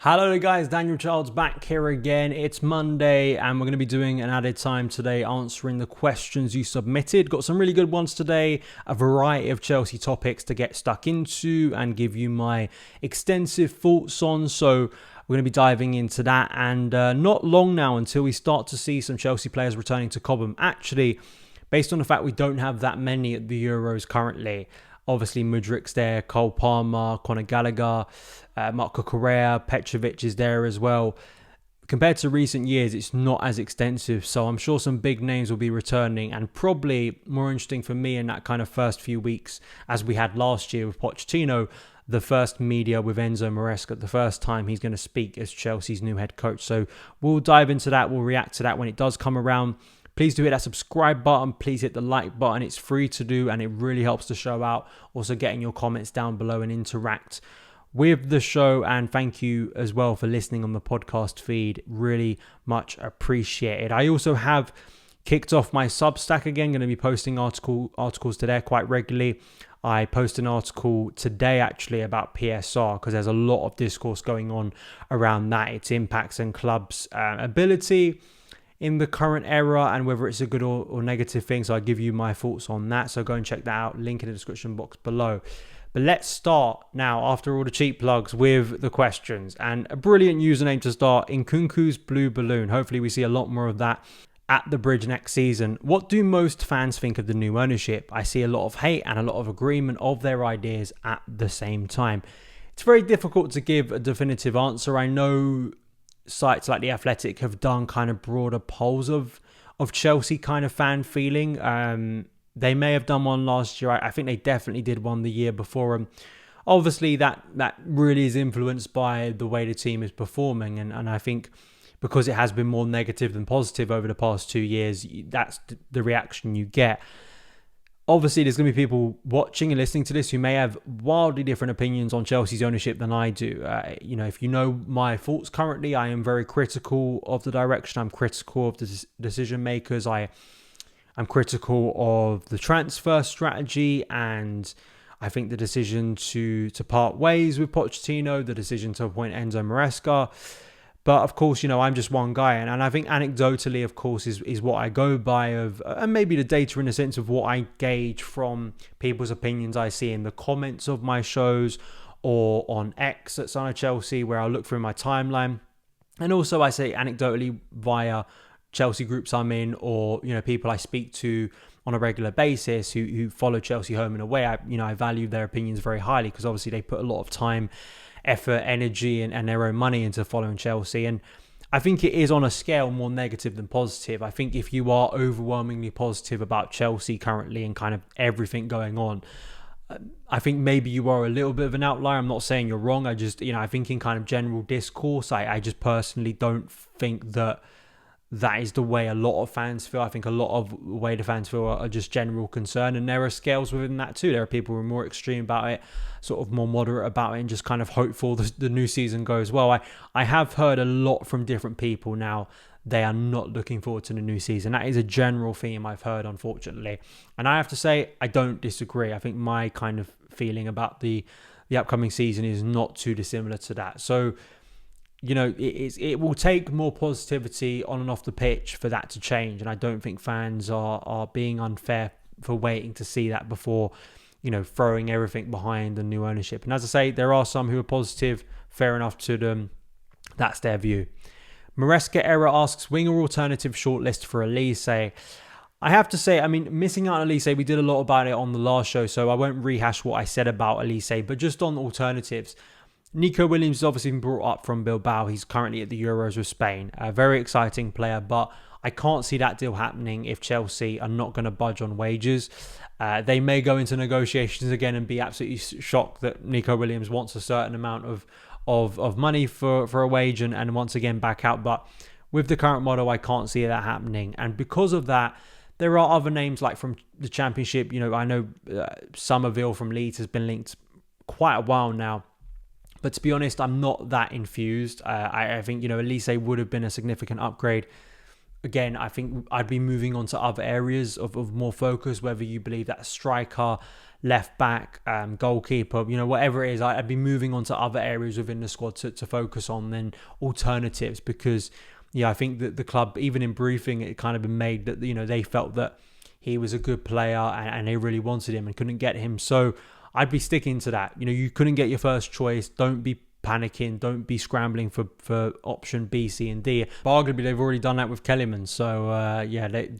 Hello there guys, Daniel Childs back here again. It's Monday and we're going to be doing an added time today answering the questions you submitted. Got some really good ones today, a variety of Chelsea topics to get stuck into and give you my extensive thoughts on. So we're going to be diving into that, and not long now until we start to see some Chelsea players returning to Cobham. Actually, based on the fact we don't have that many at the Euros currently, obviously Mudrik's there, Cole Palmer, Conor Gallagher, Marco Correa, Petrovic is there as well. Compared to recent years, it's not as extensive, so I'm sure some big names will be returning, and probably more interesting for me in that kind of first few weeks, as we had last year with Pochettino, the first media with Enzo Maresca, the first time he's going to speak as Chelsea's new head coach. So we'll dive into that, we'll react to that when it does come around. Please do hit that subscribe button. Please hit the like button. It's free to do and it really helps the show out. Also getting your comments down below and interact with the show. And thank you as well for listening on the podcast feed. Really much appreciated. I also have kicked off my Substack again. Going to be posting articles to there quite regularly. I posted an article today actually about PSR because there's a lot of discourse going on around that. Its impacts and clubs' ability in the current era and whether it's a good or negative thing. So I'll give you my thoughts on that. So go and check that out. Link in the description box below. But let's start now, after all the cheap plugs, with the questions. And a brilliant username to start, Nkunku's Blue Balloon. Hopefully we see a lot more of that at the Bridge next season. What do most fans think of the new ownership? I see a lot of hate and a lot of agreement of their ideas at the same time. It's very difficult to give a definitive answer. I know sites like The Athletic have done kind of broader polls of Chelsea kind of fan feeling. They may have done one last year. I think they definitely did one the year before. And obviously that really is influenced by the way the team is performing. And I think because it has been more negative than positive over the past 2 years, that's the reaction you get. Obviously, there's going to be people watching and listening to this who may have wildly different opinions on Chelsea's ownership than I do. If you know my thoughts currently, I am very critical of the direction. I'm critical of the decision makers. I'm critical of the transfer strategy, and I think the decision to part ways with Pochettino, the decision to appoint Enzo Maresca. But of course, I'm just one guy. And I think anecdotally, of course, is what I go by and maybe the data in the sense of what I gauge from people's opinions I see in the comments of my shows or on X at SonOfChelsea, where I'll look through my timeline. And also I say anecdotally via Chelsea groups I'm in, or, people I speak to on a regular basis who follow Chelsea home and away. I value their opinions very highly because obviously they put a lot of time, effort, energy and their own money into following Chelsea. And I think it is on a scale more negative than positive. I think if you are overwhelmingly positive about Chelsea currently and kind of everything going on, I think maybe you are a little bit of an outlier. I'm not saying you're wrong. I just, I think in kind of general discourse, I just personally don't think that is the way a lot of fans feel. I think a lot of the way the fans feel are just general concern, and there are scales within that too. There are people who are more extreme about it, sort of more moderate about it, and just kind of hopeful the new season goes well. I have heard a lot from different people now. They are not looking forward to the new season. That is a general theme I've heard, unfortunately. And I have to say, I don't disagree. I think my kind of feeling about the upcoming season is not too dissimilar to that. So, it will take more positivity on and off the pitch for that to change. And I don't think fans are being unfair for waiting to see that before, throwing everything behind the new ownership. And as I say, there are some who are positive. Fair enough to them. That's their view. Maresca Era asks, winger alternative shortlist for Olise. I have to say, missing out on Olise, we did a lot about it on the last show, so I won't rehash what I said about Olise, but just on alternatives. Nico Williams has obviously been brought up from Bilbao. He's currently at the Euros with Spain. A very exciting player, but I can't see that deal happening if Chelsea are not going to budge on wages. They may go into negotiations again and be absolutely shocked that Nico Williams wants a certain amount of money for a wage and once again back out. But with the current model, I can't see that happening. And because of that, there are other names like from the Championship. I know Somerville from Leeds has been linked quite a while now. But to be honest, I'm not that infused. I think, Olise would have been a significant upgrade. Again, I think I'd be moving on to other areas of more focus, whether you believe that striker, left back, goalkeeper, whatever it is, I'd be moving on to other areas within the squad to focus on than alternatives, because I think that the club, even in briefing, it kind of been made that, they felt that he was a good player and they really wanted him and couldn't get him. So I'd be sticking to that. You couldn't get your first choice. Don't be panicking. Don't be scrambling for option B, C and D. But arguably, they've already done that with Kellyman. So,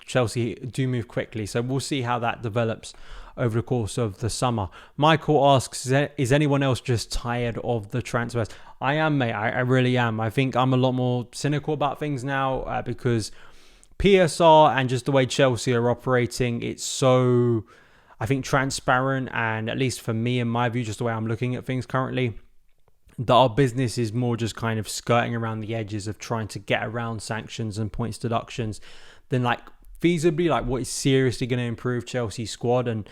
Chelsea do move quickly. So we'll see how that develops over the course of the summer. Michael asks, is anyone else just tired of the transfers? I am, mate. I really am. I think I'm a lot more cynical about things now because PSR and just the way Chelsea are operating, it's so, I think, transparent, and at least for me, in my view, just the way I'm looking at things currently, that our business is more just kind of skirting around the edges of trying to get around sanctions and points deductions than feasibly what is seriously going to improve Chelsea's squad. And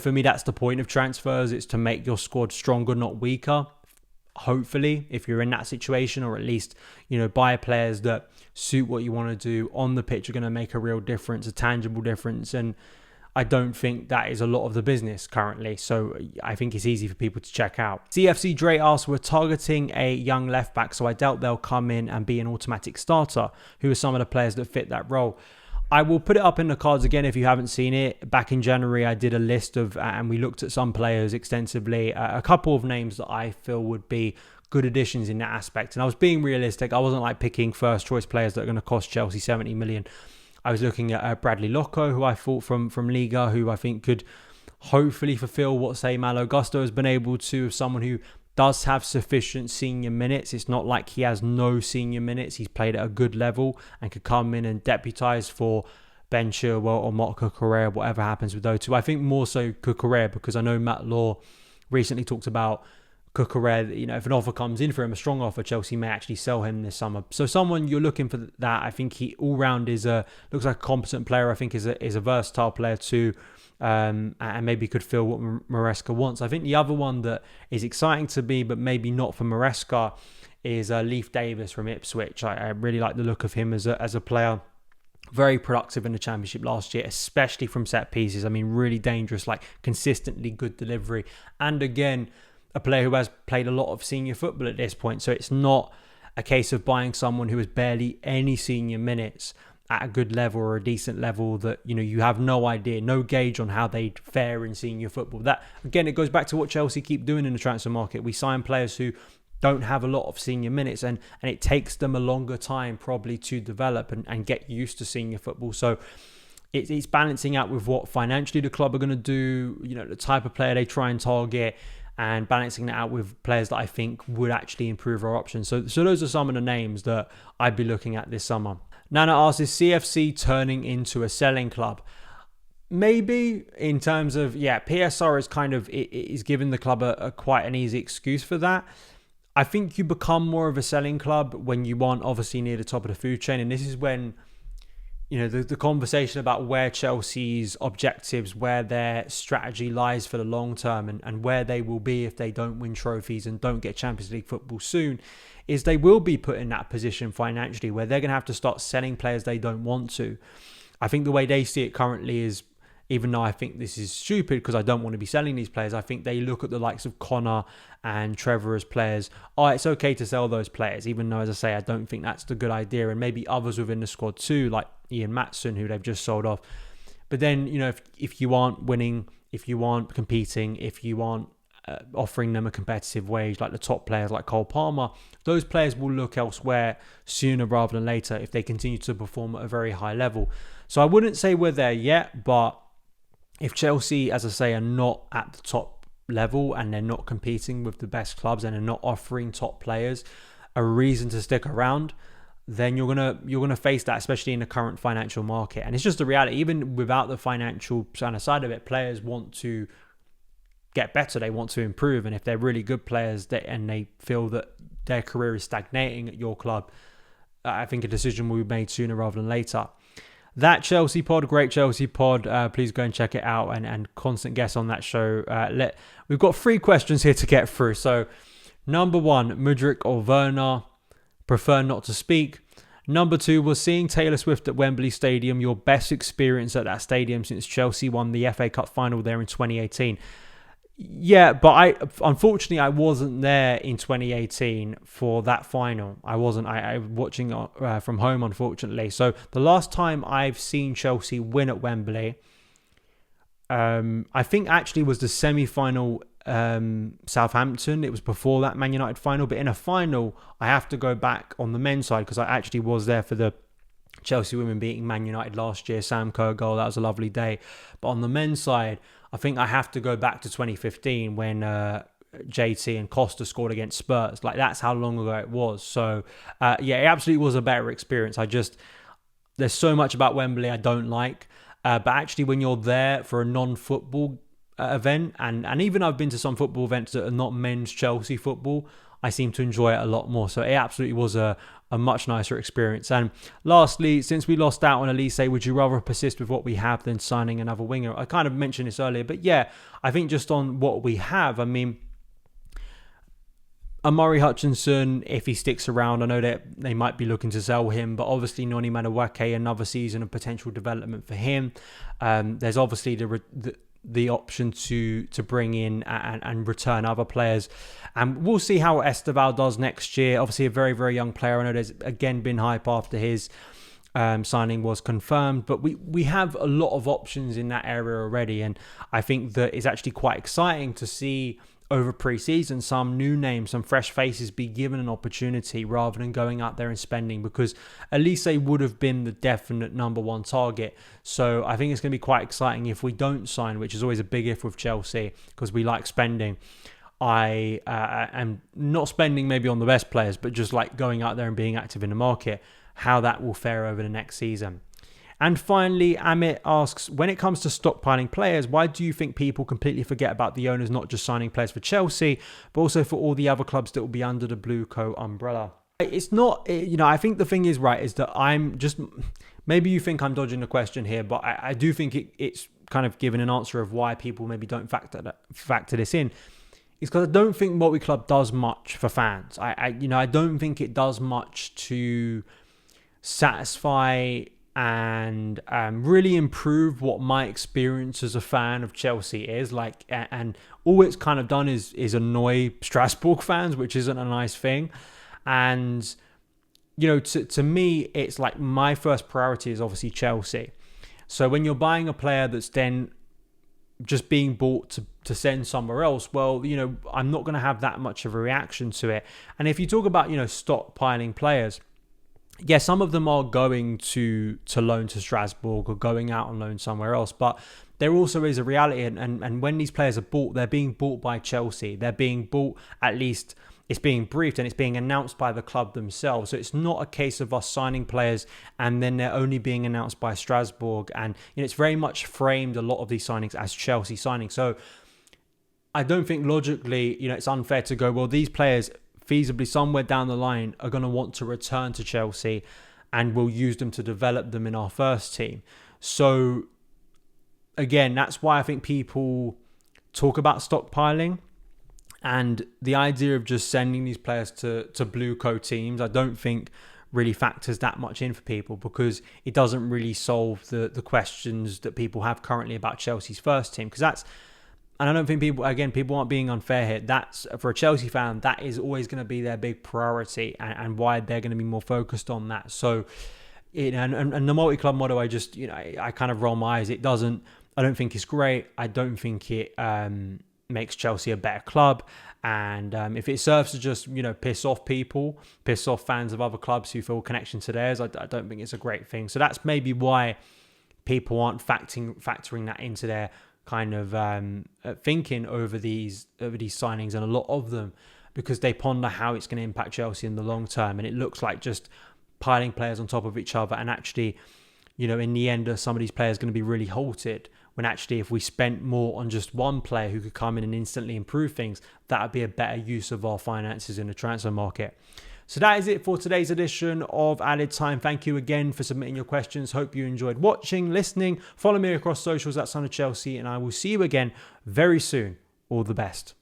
for me, that's the point of transfers. It's to make your squad stronger, not weaker. Hopefully, if you're in that situation, or at least buy players that suit what you want to do on the pitch, are going to make a real difference, a tangible difference. And I don't think that is a lot of the business currently. So I think it's easy for people to check out. CFC Dre asks, we're targeting a young left back, so I doubt they'll come in and be an automatic starter. Who are some of the players that fit that role? I will put it up in the cards again if you haven't seen it. Back in January, I did a list of, and we looked at some players extensively. A couple of names that I feel would be good additions in that aspect. And I was being realistic. I wasn't picking first choice players that are going to cost Chelsea 70 million. I was looking at Bradley Locco, who I thought from Liga, who I think could hopefully fulfill what, say, Malo Gusto has been able to, someone who does have sufficient senior minutes. It's not like he has no senior minutes. He's played at a good level and could come in and deputise for Ben Chilwell or Marc Cucurella, whatever happens with those two. I think more so Cucurella, because I know Matt Law recently talked about Cucurella. If an offer comes in for him, a strong offer, Chelsea may actually sell him this summer. So someone you're looking for that. I think he all round looks like a competent player. I think is a versatile player too. And maybe could feel what Maresca wants. I think the other one that is exciting to me, but maybe not for Maresca, is Leif Davis from Ipswich. I really like the look of him as a player. Very productive in the Championship last year, especially from set pieces. I mean, really dangerous, consistently good delivery. And again, a player who has played a lot of senior football at this point. So it's not a case of buying someone who has barely any senior minutes at a good level or a decent level that, you have no idea, no gauge on how they fare in senior football. That, again, it goes back to what Chelsea keep doing in the transfer market. We sign players who don't have a lot of senior minutes and it takes them a longer time probably to develop and get used to senior football. So it's balancing out with what financially the club are going to do, the type of player they try and target, and balancing that out with players that I think would actually improve our options. So those are some of the names that I'd be looking at this summer. Nana asks, is CFC turning into a selling club? Maybe, in terms of, PSR is giving the club a quite an easy excuse for that. I think you become more of a selling club when you aren't obviously near the top of the food chain. And this is when, the conversation about where Chelsea's objectives, where their strategy lies for the long term and where they will be if they don't win trophies and don't get Champions League football soon, is they will be put in that position financially where they're going to have to start selling players they don't want to. I think the way they see it currently is, even though I think this is stupid because I don't want to be selling these players, I think they look at the likes of Connor and Trevor as players. It's okay to sell those players, even though, as I say, I don't think that's the good idea. And maybe others within the squad too, like Ian Matson, who they've just sold off. But then, if you aren't winning, if you aren't competing, if you aren't offering them a competitive wage, like the top players like Cole Palmer, those players will look elsewhere sooner rather than later if they continue to perform at a very high level. So I wouldn't say we're there yet, but if Chelsea, as I say, are not at the top level and they're not competing with the best clubs and they're not offering top players a reason to stick around, then you're gonna face that, especially in the current financial market. And it's just a reality. Even without the financial side of it, players want to get better. They want to improve. And if they're really good players and they feel that their career is stagnating at your club, I think a decision will be made sooner rather than later. That Chelsea pod, great Chelsea pod. Please go and check it out, and constant guests on that show. We've got 3 questions here to get through. So, number 1, Mudryk or Werner? Prefer not to speak. Number 2, was seeing Taylor Swift at Wembley Stadium your best experience at that stadium since Chelsea won the FA Cup final there in 2018? Yeah, but unfortunately I wasn't there in 2018 for that final. I wasn't. I was watching from home, unfortunately. So the last time I've seen Chelsea win at Wembley, I think actually was the semi-final Southampton. It was before that Man United final, but in a final, I have to go back on the men's side because I actually was there for the Chelsea women beating Man United last year. Sam Kerr goal, that was a lovely day. But on the men's side, I think I have to go back to 2015 when JT and Costa scored against Spurs. Like, that's how long ago it was. So, yeah, it absolutely was a better experience. There's so much about Wembley I don't like. But actually, when you're there for a non-football event, and even I've been to some football events that are not men's Chelsea football, I seem to enjoy it a lot more. So it absolutely was a much nicer experience. And lastly, since we lost out on Olise, would you rather persist with what we have than signing another winger? I kind of mentioned this earlier, but yeah, I think just on what we have, I mean, Amari Hutchinson, if he sticks around, I know that they might be looking to sell him, but obviously Noni Madueke, another season of potential development for him. There's obviously the option to bring in and return other players. And we'll see how Esteval does next year. Obviously a very, very young player. I know there's again been hype after his signing was confirmed, but we have a lot of options in that area already. And I think that it's actually quite exciting to see over pre-season some new names, some fresh faces be given an opportunity rather than going out there and spending, because Olise would have been the definite number one target. So I think it's going to be quite exciting if we don't sign, which is always a big if with Chelsea because we like spending. I am not spending maybe on the best players, but just like going out there and being active in the market, how that will fare over the next season. And finally, Amit asks, when it comes to stockpiling players, why do you think people completely forget about the owners not just signing players for Chelsea, but also for all the other clubs that will be under the Blue Co umbrella? It's not, I think the thing is, right, is that I'm just, maybe you think I'm dodging the question here, but I do think it's kind of giving an answer of why people maybe don't factor this in. It's because I don't think Multi Club does much for fans. I don't think it does much to satisfy and really improve what my experience as a fan of Chelsea is like. And all it's kind of done is annoy Strasbourg fans, which isn't a nice thing. And, to me, it's like my first priority is obviously Chelsea. So when you're buying a player that's then just being bought to send somewhere else, well, I'm not going to have that much of a reaction to it. And if you talk about, stockpiling players, yeah, some of them are going to loan to Strasbourg or going out on loan somewhere else. But there also is a reality. And when these players are bought, they're being bought by Chelsea. They're being bought, at least it's being briefed and it's being announced by the club themselves. So it's not a case of us signing players and then they're only being announced by Strasbourg. And it's very much framed, a lot of these signings, as Chelsea signings. So I don't think logically, it's unfair to go, well, these players feasibly somewhere down the line are going to want to return to Chelsea and we'll use them to develop them in our first team. So again, that's why I think people talk about stockpiling, and the idea of just sending these players to Blue Co teams, I don't think really factors that much in for people, because it doesn't really solve the questions that people have currently about Chelsea's first team. Because and I don't think people aren't being unfair here. That's, for a Chelsea fan, that is always going to be their big priority and why they're going to be more focused on that. So, and the multi-club model, I kind of roll my eyes. I don't think it's great. I don't think it makes Chelsea a better club. And if it serves to just, piss off fans of other clubs who feel a connection to theirs, I don't think it's a great thing. So that's maybe why people aren't factoring that into their kind of thinking over these signings, and a lot of them, because they ponder how it's going to impact Chelsea in the long term. And it looks like just piling players on top of each other, and actually, in the end, are some of these players going to be really halted, when actually if we spent more on just one player who could come in and instantly improve things, that would be a better use of our finances in the transfer market. So that is it for today's edition of Added Time. Thank you again for submitting your questions. Hope you enjoyed watching, listening. Follow me across socials at SonOfChelsea, and I will see you again very soon. All the best.